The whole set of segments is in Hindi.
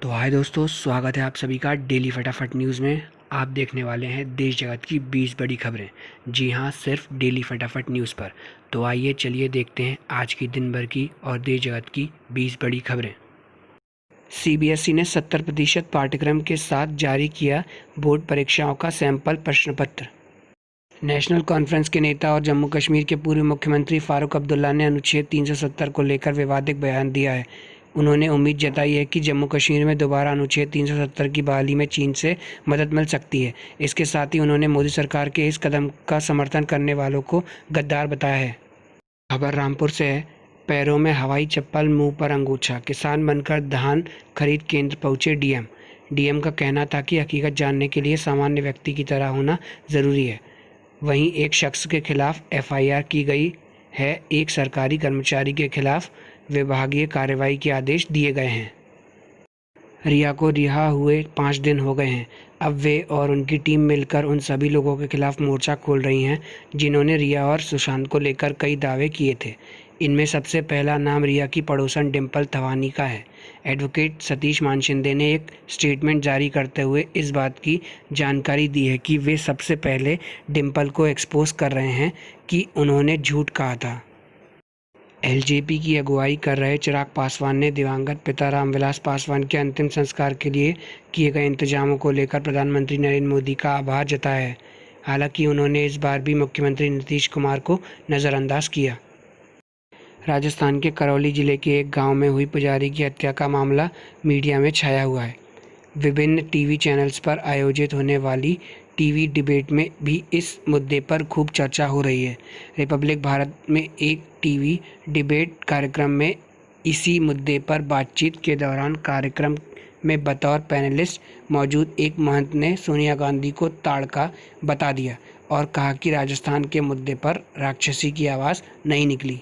तो हाय दोस्तों, स्वागत है आप सभी का डेली फटाफट न्यूज़ में। आप देखने वाले हैं देश जगत की 20 बड़ी खबरें। जी हाँ, सिर्फ डेली फटाफट न्यूज़ पर। तो आइए चलिए देखते हैं आज की दिन भर की और देश जगत की 20 बड़ी खबरें। सीबीएसई ने 70% पाठ्यक्रम के साथ जारी किया बोर्ड परीक्षाओं का सैंपल प्रश्न पत्र। नेशनल कॉन्फ्रेंस के नेता और जम्मू कश्मीर के पूर्व मुख्यमंत्री फारूक अब्दुल्ला ने अनुच्छेद 370 को लेकर विवादित बयान दिया है। उन्होंने उम्मीद जताई है कि जम्मू कश्मीर में दोबारा अनुच्छेद 370 की बहाली में चीन से मदद मिल सकती है। इसके साथ ही उन्होंने मोदी सरकार के इस कदम का समर्थन करने वालों को गद्दार बताया है। खबर रामपुर से है। पैरों में हवाई चप्पल, मुंह पर अंगूछा, किसान बनकर धान खरीद केंद्र पहुंचे डीएम का कहना था कि हकीकत जानने के लिए सामान्य व्यक्ति की तरह होना ज़रूरी है। वहीं एक शख्स के खिलाफ एफआईआर की गई है। एक सरकारी कर्मचारी के खिलाफ विभागीय कार्रवाई के आदेश दिए गए हैं। रिया को रिहा हुए 5 दिन हो गए हैं। अब वे और उनकी टीम मिलकर उन सभी लोगों के खिलाफ मोर्चा खोल रही हैं जिन्होंने रिया और सुशांत को लेकर कई दावे किए थे। इनमें सबसे पहला नाम रिया की पड़ोसन डिंपल थवानी का है। एडवोकेट सतीश मानशिंदे ने एक स्टेटमेंट जारी करते हुए इस बात की जानकारी दी है कि वे सबसे पहले डिंपल को एक्सपोज कर रहे हैं कि उन्होंने झूठ कहा था। एलजेपी की अगुवाई कर रहे चिराग पासवान ने दिवंगत पिता रामविलास पासवान के अंतिम संस्कार के लिए किए गए इंतजामों को लेकर प्रधानमंत्री नरेंद्र मोदी का आभार जताया है। हालांकि उन्होंने इस बार भी मुख्यमंत्री नीतीश कुमार को नज़रअंदाज किया। राजस्थान के करौली जिले के एक गांव में हुई पुजारी की हत्या का मामला मीडिया में छाया हुआ है। विभिन्न टीवी चैनल्स पर आयोजित होने वाली टीवी डिबेट में भी इस मुद्दे पर खूब चर्चा हो रही है। रिपब्लिक भारत में एक टीवी डिबेट कार्यक्रम में इसी मुद्दे पर बातचीत के दौरान कार्यक्रम में बतौर पैनलिस्ट मौजूद एक महंत ने सोनिया गांधी को ताड़का बता दिया और कहा कि राजस्थान के मुद्दे पर राक्षसी की आवाज़ नहीं निकली।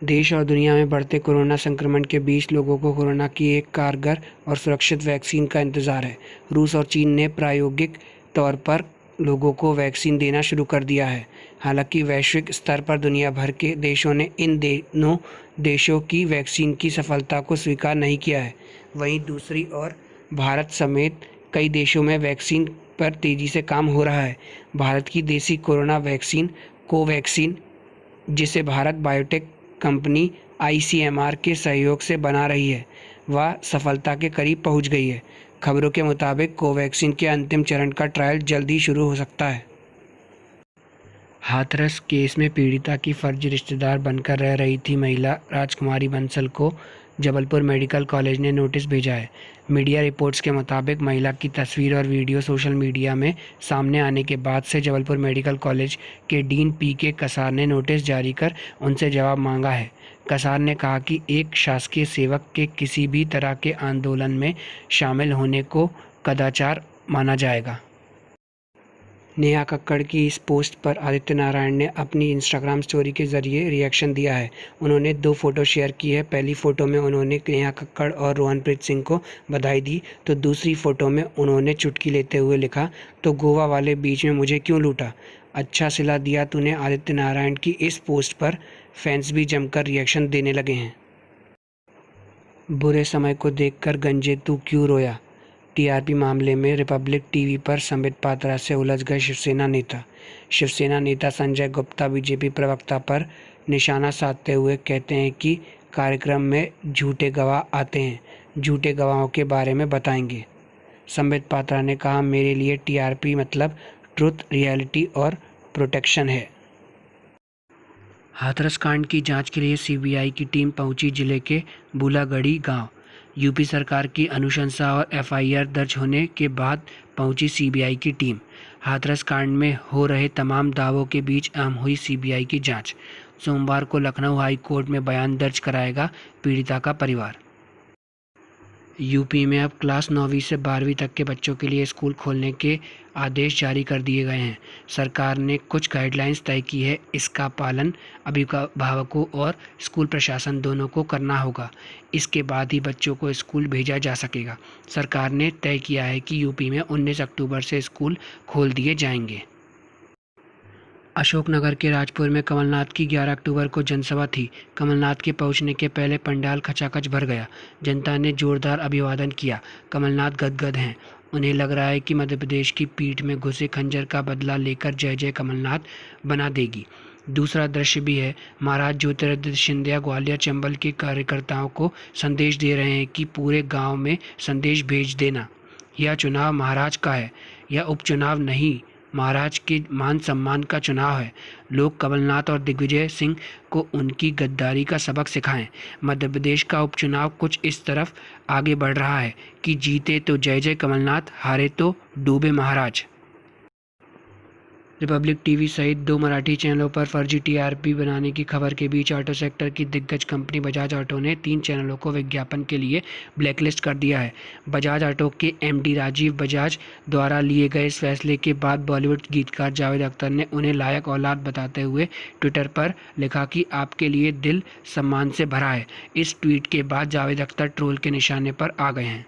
देश और दुनिया में बढ़ते कोरोना संक्रमण के बीच लोगों को कोरोना की एक कारगर और सुरक्षित वैक्सीन का इंतजार है। रूस और चीन ने प्रायोगिक तौर पर लोगों को वैक्सीन देना शुरू कर दिया है। हालांकि वैश्विक स्तर पर दुनिया भर के देशों ने इन दोनों देशों की वैक्सीन की सफलता को स्वीकार नहीं किया है। वहीं दूसरी ओर भारत समेत कई देशों में वैक्सीन पर तेज़ी से काम हो रहा है। भारत की देसी कोरोना वैक्सीन कोवैक्सीन, जिसे भारत बायोटेक कंपनी आईसीएमआर के सहयोग से बना रही है, वह सफलता के करीब पहुंच गई है। खबरों के मुताबिक कोवैक्सीन के अंतिम चरण का ट्रायल जल्द ही शुरू हो सकता है। हाथरस केस में पीड़िता की फर्जी रिश्तेदार बनकर रह रही थी महिला राजकुमारी बंसल को जबलपुर मेडिकल कॉलेज ने नोटिस भेजा है। मीडिया रिपोर्ट्स के मुताबिक महिला की तस्वीर और वीडियो सोशल मीडिया में सामने आने के बाद से जबलपुर मेडिकल कॉलेज के डीन पीके कसार ने नोटिस जारी कर उनसे जवाब मांगा है। कसार ने कहा कि एक शासकीय सेवक के किसी भी तरह के आंदोलन में शामिल होने को कदाचार माना जाएगा। नेहा कक्कड़ की इस पोस्ट पर आदित्य नारायण ने अपनी इंस्टाग्राम स्टोरी के जरिए रिएक्शन दिया है। उन्होंने 2 फोटो शेयर की है। पहली फ़ोटो में उन्होंने नेहा कक्कड़ और रोहनप्रीत सिंह को बधाई दी, तो दूसरी फ़ोटो में उन्होंने चुटकी लेते हुए लिखा, तो गोवा वाले बीच में मुझे क्यों लूटा, अच्छा सिला दिया तूने। आदित्य नारायण की इस पोस्ट पर फैंस भी जमकर रिएक्शन देने लगे हैं। बुरे समय को देखकर गंजे तू क्यों रोया। टीआरपी मामले में रिपब्लिक टीवी पर संबित पात्रा से उलझ गए शिवसेना नेता। शिवसेना नेता संजय गुप्ता बीजेपी प्रवक्ता पर निशाना साधते हुए कहते हैं कि कार्यक्रम में झूठे गवाह आते हैं, झूठे गवाहों के बारे में बताएंगे। संबित पात्रा ने कहा, मेरे लिए टीआरपी मतलब ट्रुथ, रियलिटी और प्रोटेक्शन है। हाथरस कांड की जांच के लिए सीबीआई की टीम पहुंची जिले के बूलागढ़ी गांव। यूपी सरकार की अनुशंसा और एफआईआर दर्ज होने के बाद पहुंची सीबीआई की टीम। हाथरस कांड में हो रहे तमाम दावों के बीच अहम हुई सीबीआई की जांच। सोमवार को लखनऊ हाई कोर्ट में बयान दर्ज कराएगा पीड़िता का परिवार। यूपी में अब क्लास 9वीं से 12वीं तक के बच्चों के लिए स्कूल खोलने के आदेश जारी कर दिए गए हैं। सरकार ने कुछ गाइडलाइंस तय की है। इसका पालन अभिभावकों और स्कूल प्रशासन दोनों को करना होगा। इसके बाद ही बच्चों को स्कूल भेजा जा सकेगा। सरकार ने तय किया है कि यूपी में 19 अक्टूबर से स्कूल खोल दिए जाएंगे। अशोकनगर के राजपुर में कमलनाथ की 11 अक्टूबर को जनसभा थी। कमलनाथ के पहुंचने के पहले पंडाल खचाखच भर गया। जनता ने जोरदार अभिवादन किया। कमलनाथ गदगद हैं। उन्हें लग रहा है कि मध्य प्रदेश की पीठ में घुसे खंजर का बदला लेकर जय जय कमलनाथ बना देगी। दूसरा दृश्य भी है। महाराज ज्योतिरादित्य सिंधिया ग्वालियर चंबल के कार्यकर्ताओं को संदेश दे रहे हैं कि पूरे गांव में संदेश भेज देना। यह चुनाव महाराज का है, यह उपचुनाव नहीं, महाराज के मान सम्मान का चुनाव है। लोग कमलनाथ और दिग्विजय सिंह को उनकी गद्दारी का सबक सिखाएं। मध्य प्रदेश का उपचुनाव कुछ इस तरफ आगे बढ़ रहा है कि जीते तो जय जय कमलनाथ, हारे तो डूबे महाराज। रिपब्लिक टीवी सहित 2 मराठी चैनलों पर फर्जी टीआरपी बनाने की खबर के बीच ऑटो सेक्टर की दिग्गज कंपनी बजाज ऑटो ने 3 चैनलों को विज्ञापन के लिए ब्लैकलिस्ट कर दिया है। बजाज ऑटो के एमडी राजीव बजाज द्वारा लिए गए इस फैसले के बाद बॉलीवुड गीतकार जावेद अख्तर ने उन्हें लायक औलाद बताते हुए ट्विटर पर लिखा कि आपके लिए दिल सम्मान से भरा है। इस ट्वीट के बाद जावेद अख्तर ट्रोल के निशाने पर आ गए हैं।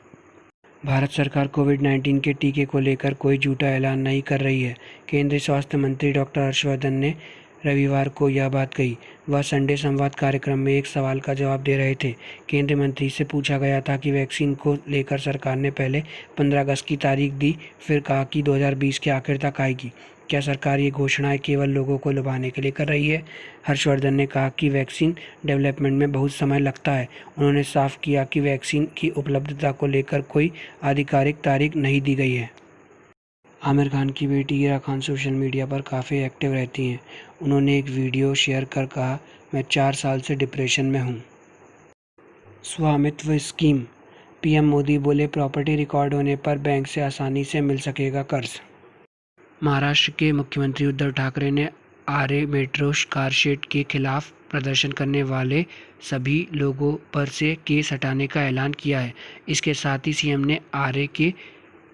भारत सरकार कोविड-19 के टीके को लेकर कोई झूठा ऐलान नहीं कर रही है। केंद्रीय स्वास्थ्य मंत्री डॉक्टर हर्षवर्धन ने रविवार को यह बात कही। वह संडे संवाद कार्यक्रम में एक सवाल का जवाब दे रहे थे। केंद्रीय मंत्री से पूछा गया था कि वैक्सीन को लेकर सरकार ने पहले 15 अगस्त की तारीख दी, फिर कहा कि 2020 के आखिर तक आएगी। क्या सरकार ये घोषणाएं केवल लोगों को लुभाने के लिए कर रही है? हर्षवर्धन ने कहा कि वैक्सीन डेवलपमेंट में बहुत समय लगता है। उन्होंने साफ किया कि वैक्सीन की उपलब्धता को लेकर कोई आधिकारिक तारीख नहीं दी गई है। आमिर खान की बेटी इरा खान सोशल मीडिया पर काफ़ी एक्टिव रहती हैं। उन्होंने एक वीडियो शेयर कर कहा, मैं 4 साल से डिप्रेशन में हूँ। स्वामित्व स्कीम, पीएम मोदी बोले प्रॉपर्टी रिकॉर्ड होने पर बैंक से आसानी से मिल सकेगा कर्ज। महाराष्ट्र के मुख्यमंत्री उद्धव ठाकरे ने आरे मेट्रो कारशेड के खिलाफ प्रदर्शन करने वाले सभी लोगों पर से केस हटाने का ऐलान किया है। इसके साथ ही सीएम ने आरे के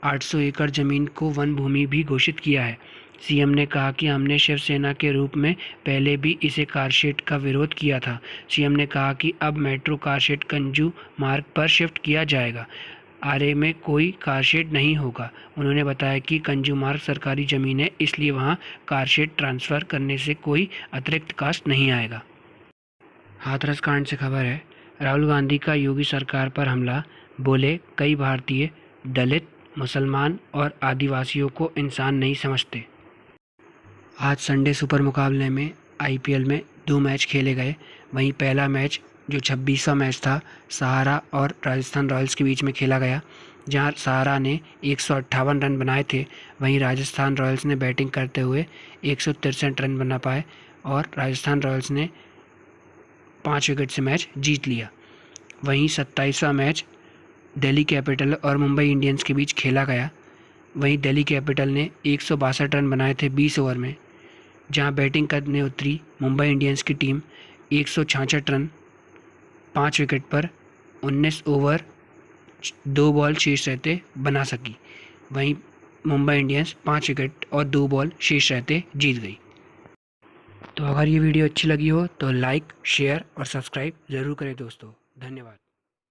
800 एकड़ जमीन को वन भूमि भी घोषित किया है। सीएम ने कहा कि हमने शिवसेना के रूप में पहले भी इसे कारशेड का विरोध किया था। सीएम ने कहा कि अब मेट्रो कारशेड कंजू मार्ग पर शिफ्ट किया जाएगा। आरे में कोई कारशेड नहीं होगा। उन्होंने बताया कि कंजू मार्ग सरकारी ज़मीन है, इसलिए वहां कारशेड ट्रांसफ़र करने से कोई अतिरिक्त कास्ट नहीं आएगा। हाथरस कांड से खबर है। राहुल गांधी का योगी सरकार पर हमला, बोले कई भारतीय दलित, मुसलमान और आदिवासियों को इंसान नहीं समझते। आज संडे सुपर मुकाबले में आईपीएल में 2 मैच खेले गए। वहीं पहला मैच जो 26वां मैच था, सहारा और राजस्थान रॉयल्स के बीच में खेला गया, जहां सहारा ने 158 रन बनाए थे। वहीं राजस्थान रॉयल्स ने बैटिंग करते हुए 163 रन बना पाए और राजस्थान रॉयल्स ने 5 विकेट से मैच जीत लिया। वहीं 27वां मैच दिल्ली कैपिटल और मुंबई इंडियंस के बीच खेला गया। वहीं दिल्ली कैपिटल ने 162 रन बनाए थे 20 ओवर में, जहां बैटिंग करने उतरी मुंबई इंडियंस की टीम 166 रन 5 विकेट पर 19 ओवर 2 बॉल शेष रहते बना सकी। वहीं मुंबई इंडियंस 5 विकेट और 2 बॉल शेष रहते जीत गई। तो अगर ये वीडियो अच्छी लगी हो तो लाइक, शेयर और सब्सक्राइब ज़रूर करें दोस्तों। धन्यवाद।